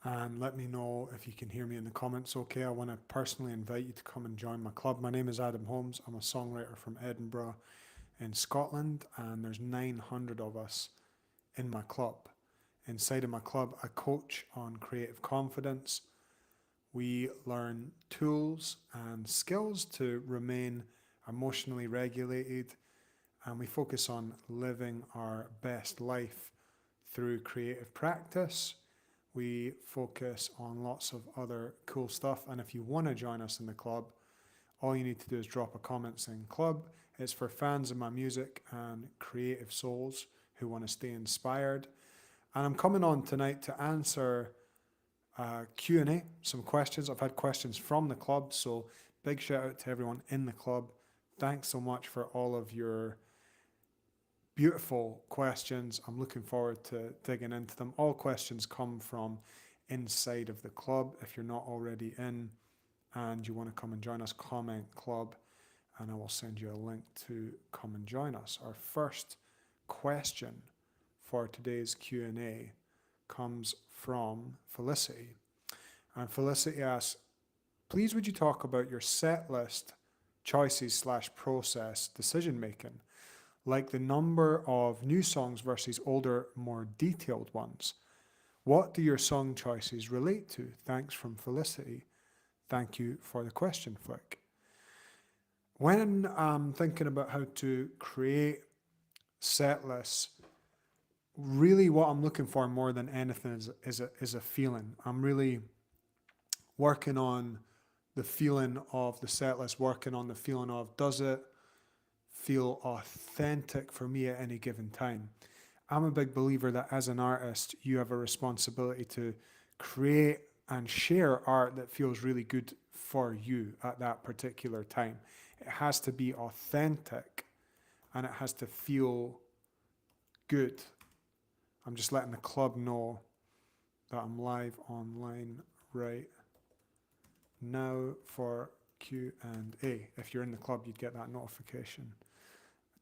and let me know if you can hear me in the comments okay. I want to personally invite you to come and join my club. My name is Adam Holmes. I'm a songwriter from Edinburgh in Scotland, and there's 900 of us in my club. Inside of my club, I coach on creative confidence. We learn tools and skills to remain emotionally regulated, and we focus on living our best life through creative practice. We focus on lots of other cool stuff. And if you want to join us in the club, all you need to do is drop a comment saying club. It's for fans of my music and creative souls who want to stay inspired. And I'm coming on tonight to answer Q&A, some questions. I've had questions from the club, so big shout out to everyone in the club. Thanks so much for all of your beautiful questions. I'm looking forward to digging into them. All questions come from inside of the club. If you're not already in and you want to come and join us, comment club, and I will send you a link to come and join us. Our first question for today's Q&A comes from Felicity. And Felicity asks, please would you talk about your set list choices / process decision making, like the number of new songs versus older, more detailed ones? What do your song choices relate to? Thanks from Felicity. Thank you for the question, Flick. When I'm thinking about how to create set lists, really what I'm looking for more than anything is a feeling. I'm really working on the feeling of the set list, working on the feeling of, does it feel authentic for me at any given time? I'm a big believer that as an artist, you have a responsibility to create and share art that feels really good for you at that particular time. It has to be authentic and it has to feel good. I'm just letting the club know that I'm live online right now for Q&A. If you're in the club, you'd get that notification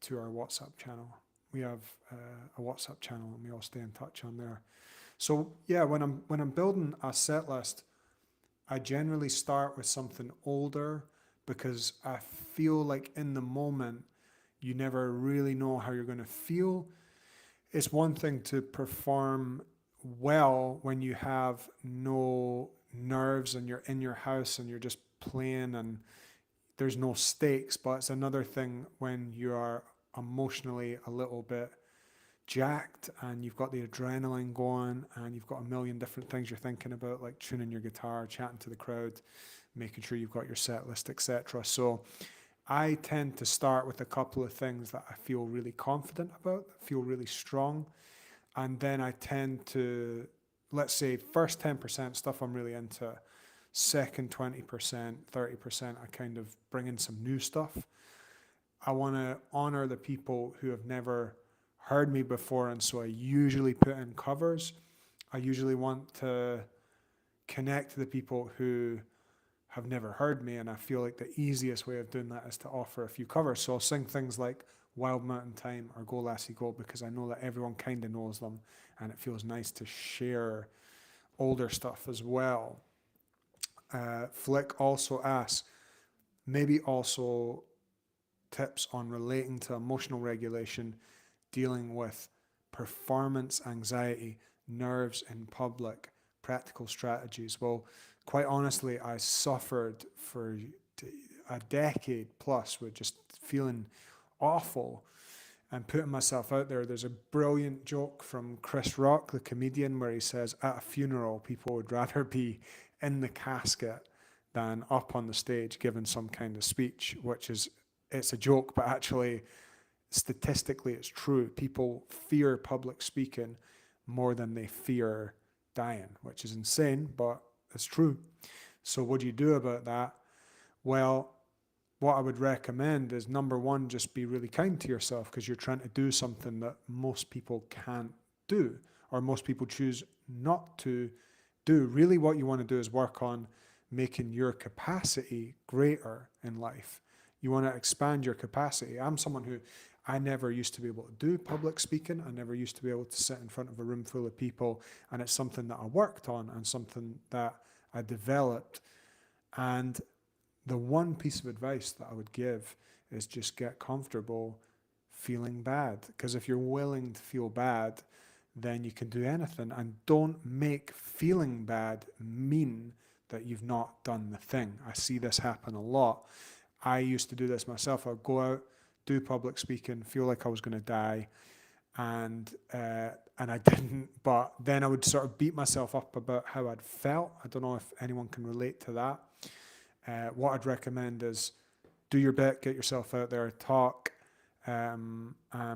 to our WhatsApp channel. We have a WhatsApp channel and we all stay in touch on there. So yeah, when I'm building a set list, I generally start with something older because I feel like in the moment you never really know how you're going to feel. It's one thing to perform well when you have no nerves and you're in your house and you're just playing and there's no stakes, but it's another thing when you are emotionally a little bit jacked and you've got the adrenaline going and you've got a million different things you're thinking about, like tuning your guitar, chatting to the crowd, making sure you've got your set list, etc. So I tend to start with a couple of things that I feel really confident about, that feel really strong, and then I tend to, let's say, first 10% stuff I'm really into, second 20%, 30%, I kind of bring in some new stuff. I want to honor the people who have never heard me before, and so I usually put in covers. I usually want to connect to the people who have never heard me, and I feel like the easiest way of doing that is to offer a few covers. So I'll sing things like Wild Mountain Time or Go Lassie Go because I know that everyone kind of knows them, and it feels nice to share older stuff as well. Flick also asks, maybe also tips on relating to emotional regulation, dealing with performance anxiety, nerves in public, practical strategies. Well, quite honestly, I suffered for a decade plus with just feeling awful and putting myself out there. There's a brilliant joke from Chris Rock, the comedian, where he says at a funeral, people would rather be in the casket than up on the stage giving some kind of speech, which is, it's a joke, but actually statistically it's true. People fear public speaking more than they fear dying, which is insane, but it's true. So what do you do about that? Well, what I would recommend is, number one, just be really kind to yourself because you're trying to do something that most people can't do or most people choose not to do. Really what you want to do is work on making your capacity greater in life. You want to expand your capacity. I'm someone who I never used to be able to do public speaking. I never used to be able to sit in front of a room full of people. And it's something that I worked on and something that I developed. And the one piece of advice that I would give is just get comfortable feeling bad. Because if you're willing to feel bad, then you can do anything. And don't make feeling bad mean that you've not done the thing. I see this happen a lot. I used to do this myself. I'd go out, do public speaking, feel like I was going to die, and I didn't. But then I would sort of beat myself up about how I'd felt. I don't know if anyone can relate to that. What I'd recommend is do your bit, get yourself out there, talk, and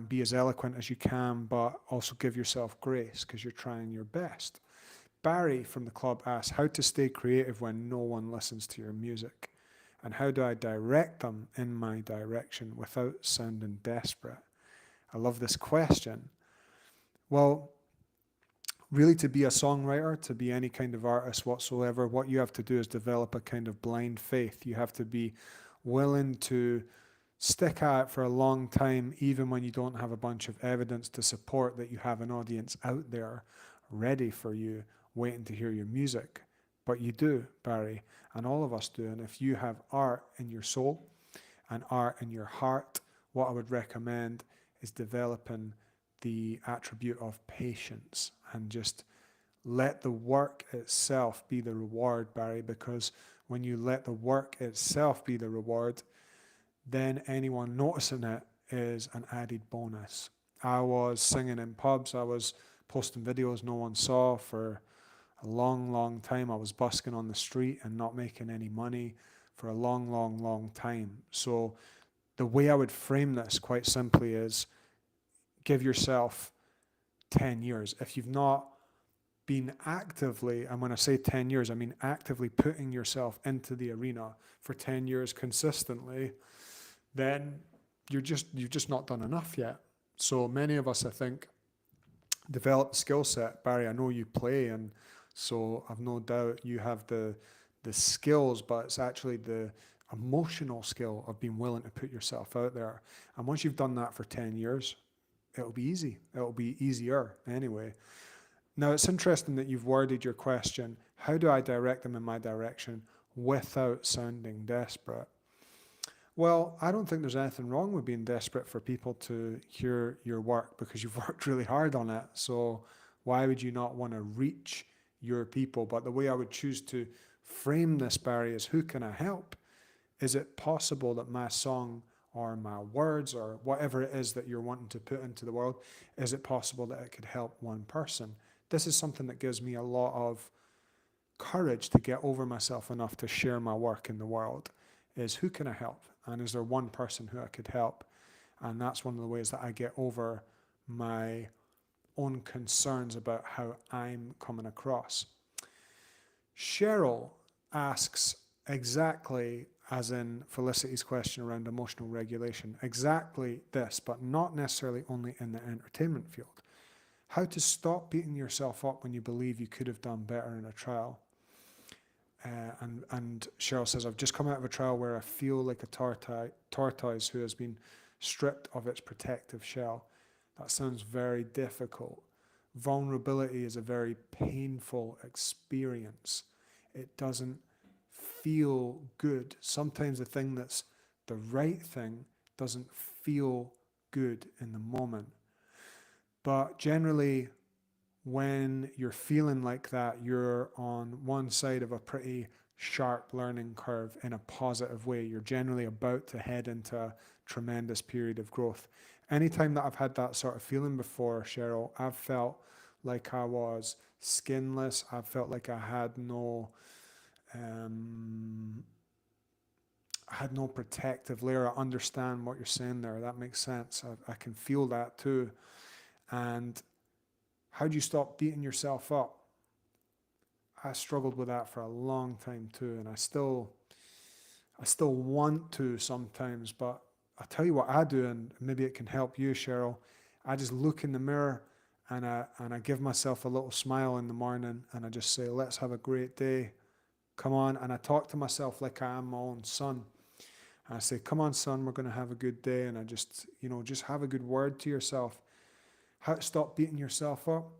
be as eloquent as you can, but also give yourself grace because you're trying your best. Barry from the club asks, how to stay creative when no one listens to your music? And how do I direct them in my direction without sounding desperate? I love this question. Well, really, to be a songwriter, to be any kind of artist whatsoever, what you have to do is develop a kind of blind faith. You have to be willing to stick at it for a long time, even when you don't have a bunch of evidence to support that you have an audience out there ready for you, waiting to hear your music. But you do, Barry, and all of us do. And if you have art in your soul and art in your heart, what I would recommend is developing the attribute of patience and just let the work itself be the reward, Barry, because when you let the work itself be the reward, then anyone noticing it is an added bonus. I was singing in pubs, I was posting videos no one saw for a long, long time. I was busking on the street and not making any money for a long, long, long time. So the way I would frame this quite simply is give yourself 10 years. If you've not been actively, and when I say 10 years, I mean actively putting yourself into the arena for 10 years consistently, then you've just not done enough yet. So many of us, I think, develop the skill set. Barry, I know you play, and so I've no doubt you have the skills, but it's actually the emotional skill of being willing to put yourself out there. And once you've done that for 10 years, it'll be easy. It'll be easier anyway. Now, it's interesting that you've worded your question, how do I direct them in my direction without sounding desperate? Well, I don't think there's anything wrong with being desperate for people to hear your work because you've worked really hard on it. So why would you not want to reach your people? But the way I would choose to frame this, Barry, is who can I help? Is it possible that my song or my words or whatever it is that you're wanting to put into the world, is it possible that it could help one person? This is something that gives me a lot of courage to get over myself enough to share my work in the world, is who can I help? And is there one person who I could help? And that's one of the ways that I get over my own concerns about how I'm coming across. Cheryl asks exactly as in Felicity's question around emotional regulation, exactly this, but not necessarily only in the entertainment field. How to stop beating yourself up when you believe you could have done better in a trial. And Cheryl says, I've just come out of a trial where I feel like a tortoise who has been stripped of its protective shell. That sounds very difficult. Vulnerability is a very painful experience. It doesn't feel good. Sometimes the thing that's the right thing doesn't feel good in the moment. But generally, when you're feeling like that, you're on one side of a pretty sharp learning curve in a positive way. You're generally about to head into a tremendous period of growth. Anytime that I've had that sort of feeling before, Cheryl, I've felt like I was skinless. I felt like I had no protective layer. I understand what you're saying there. That makes sense. I can feel that too. And how do you stop beating yourself up? I struggled with that for a long time too, and I still want to sometimes, but I'll tell you what I do, and maybe it can help you, Cheryl. I just look in the mirror and I give myself a little smile in the morning, and I just say, let's have a great day. Come on. And I talk to myself like I am my own son. And I say, come on, son, we're going to have a good day. And I just, just have a good word to yourself. Stop beating yourself up.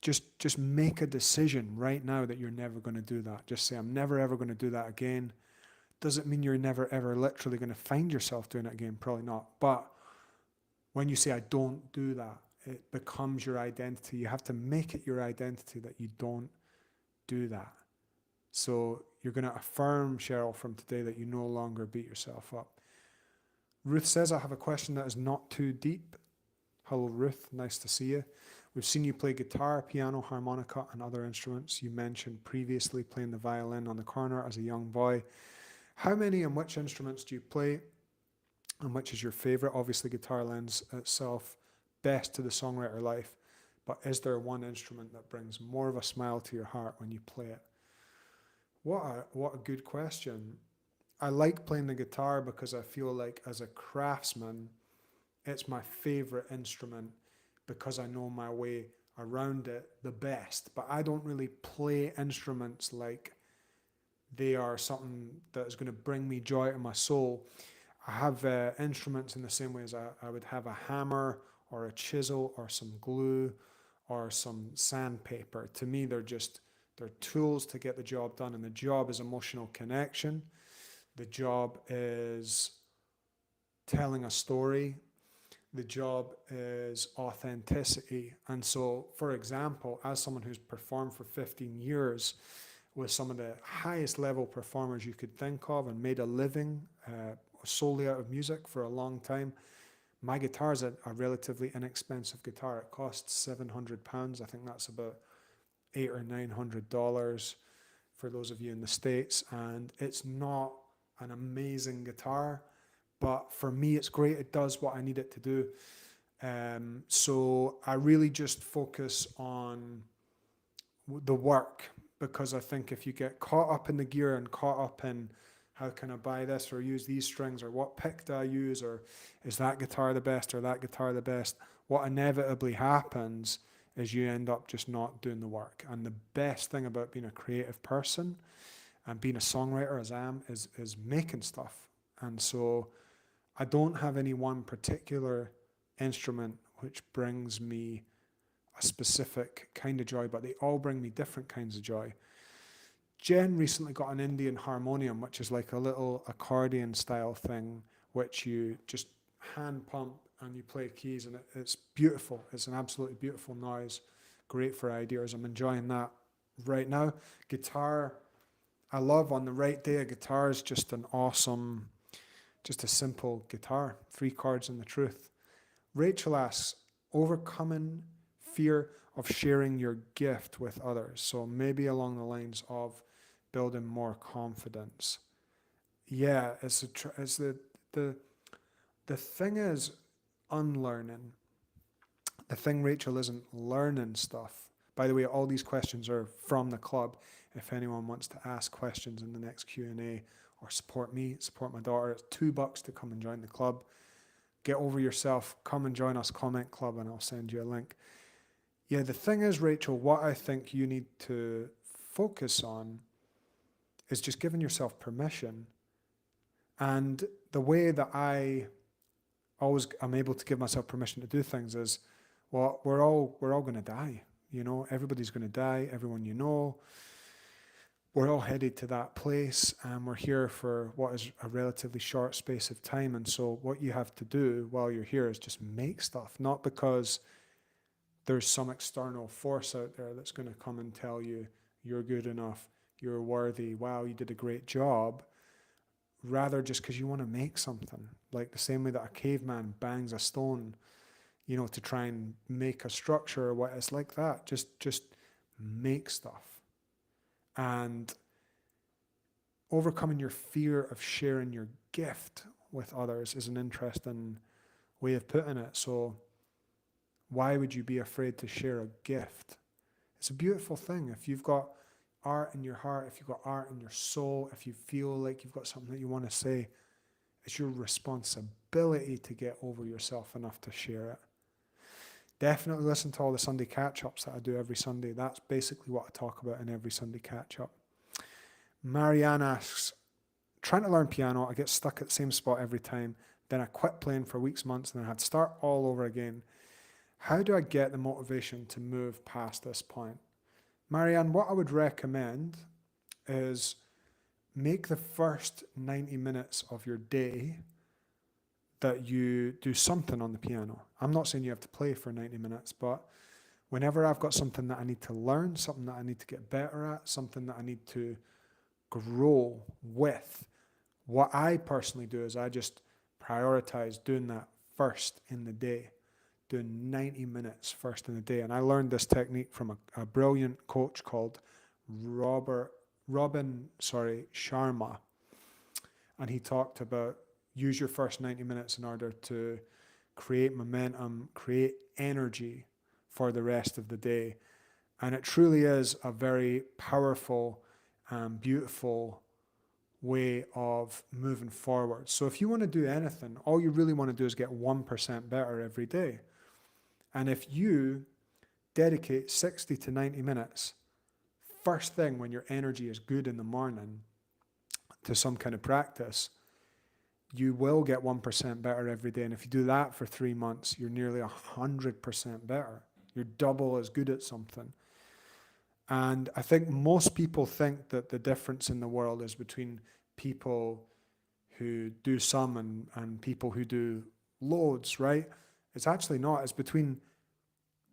Just make a decision right now that you're never going to do that. Just say, I'm never, ever going to do that again. Doesn't mean you're never, ever literally going to find yourself doing it again. Probably not. But when you say, I don't do that, it becomes your identity. You have to make it your identity that you don't do that. So you're going to affirm, Cheryl, from today that you no longer beat yourself up. Ruth says, I have a question that is not too deep. Hello, Ruth. Nice to see you. We've seen you play guitar, piano, harmonica, and other instruments. You mentioned previously playing the violin on the corner as a young boy. How many and which instruments do you play? And which is your favorite? Obviously, guitar lends itself best to the songwriter life. But is there one instrument that brings more of a smile to your heart when you play it? What a good question. I like playing the guitar because I feel like as a craftsman, it's my favorite instrument because I know my way around it the best. But I don't really play instruments like they are something that is going to bring me joy to my soul. I have instruments in the same way as I would have a hammer or a chisel or some glue or some sandpaper. To me, they're tools to get the job done, and the job is emotional connection. The job is telling a story. The job is authenticity. And so, for example, as someone who's performed for 15 years with some of the highest level performers you could think of and made a living solely out of music for a long time, my guitar is a relatively inexpensive guitar. It costs £700. I think that's about $800 or $900 for those of you in the States. And it's not an amazing guitar, but for me, it's great. It does what I need it to do. So I really just focus on the work, because I think if you get caught up in the gear and caught up in how can I buy this or use these strings or what pick do I use or is that guitar the best or that guitar the best, what inevitably happens is you end up just not doing the work. And the best thing about being a creative person and being a songwriter, as I am, is making stuff. And so I don't have any one particular instrument which brings me a specific kind of joy, but they all bring me different kinds of joy. Jen recently got an Indian harmonium, which is like a little accordion style thing, which you just hand pump and you play keys, and it's beautiful. It's an absolutely beautiful noise. Great for ideas. I'm enjoying that right now. Guitar, I love on the right day. A guitar is just an awesome, just a simple guitar. 3 chords and the truth. Rachel asks, overcoming fear of sharing your gift with others. So maybe along the lines of building more confidence. Yeah, the thing is unlearning. The thing, Rachel, isn't learning stuff. By the way, all these questions are from the club. If anyone wants to ask questions in the next Q&A or support me, support my daughter, it's $2 to come and join the club. Get over yourself, come and join us, Comment Club, and I'll send you a link. Yeah, the thing is, Rachel, what I think you need to focus on is just giving yourself permission. And the way that I'm able to give myself permission to do things is, well, we're all going to die. You know, everybody's going to die. Everyone you know, we're all headed to that place, and we're here for what is a relatively short space of time. And so, what you have to do while you're here is just make stuff, not because there's some external force out there that's going to come and tell you you're good enough, you're worthy, wow, you did a great job. Rather, just because you want to make something, like the same way that a caveman bangs a stone, you know, to try and make a structure or what, it's like that. Just make stuff. And overcoming your fear of sharing your gift with others is an interesting way of putting it. So why would you be afraid to share a gift? It's a beautiful thing. If you've got art in your heart, if you've got art in your soul, if you feel like you've got something that you want to say, it's your responsibility to get over yourself enough to share it. Definitely listen to all the Sunday catch-ups that I do every Sunday. That's basically what I talk about in every Sunday catch-up. Marianne asks, trying to learn piano. I get stuck at the same spot every time. Then I quit playing for weeks, months, and then I had to start all over again. How do I get the motivation to move past this point? Marianne, what I would recommend is make the first 90 minutes of your day that you do something on the piano. I'm not saying you have to play for 90 minutes, but whenever I've got something that I need to learn, something that I need to get better at, something that I need to grow with, what I personally do is I just prioritize doing that first in the day, doing 90 minutes first in the day. And I learned this technique from a brilliant coach called Robin Sharma. And he talked about use your first 90 minutes in order to create momentum, create energy for the rest of the day. And it truly is a very powerful and beautiful way of moving forward. So if you want to do anything, all you really want to do is get 1% better every day. And if you dedicate 60 to 90 minutes, first thing when your energy is good in the morning to some kind of practice, you will get 1% better every day. And if you do that for 3 months, you're nearly 100% better. You're double as good at something. And I think most people think that the difference in the world is between people who do some and people who do loads, right? It's actually not. It's between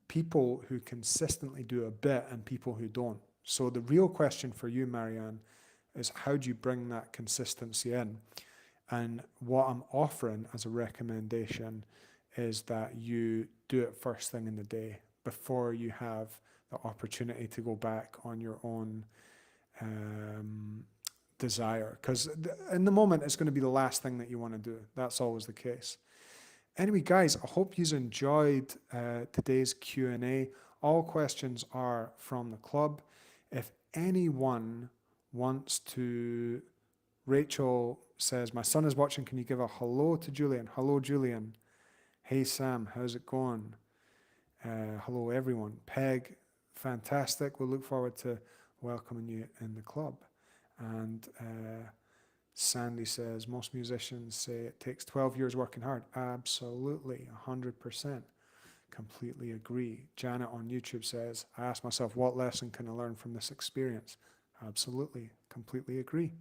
people who consistently do a bit and people who don't. So the real question for you, Marianne, is how do you bring that consistency in? And what I'm offering as a recommendation is that you do it first thing in the day before you have the opportunity to go back on your own desire. Because in the moment, it's going to be the last thing that you want to do. That's always the case. Anyway, guys, I hope you enjoyed today's Q&A. All questions are from the club. If anyone wants to... Rachel says, my son is watching. Can you give a hello to Julian? Hello, Julian. Hey, Sam. How's it going? Hello, everyone. Peg, fantastic. We'll look forward to welcoming you in the club. And Sandy says, most musicians say it takes 12 years working hard. Absolutely, 100%. Completely agree. Janet on YouTube says, I ask myself, what lesson can I learn from this experience? Absolutely, completely agree.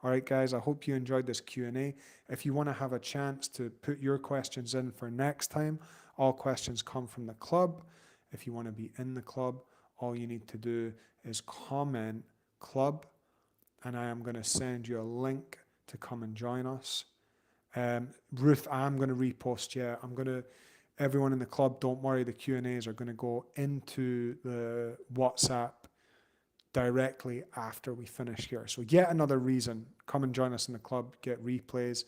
All right, guys, I hope you enjoyed this Q&A. If you want to have a chance to put your questions in for next time, all questions come from the club. If you want to be in the club, all you need to do is comment club, and I am going to send you a link to come and join us. Ruth, I'm going to repost, everyone in the club, don't worry, the Q&As are going to go into the WhatsApp directly after we finish here. So yet another reason, come and join us in the club, get replays.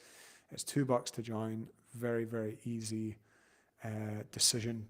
It's $2 to join. Very, very easy decision.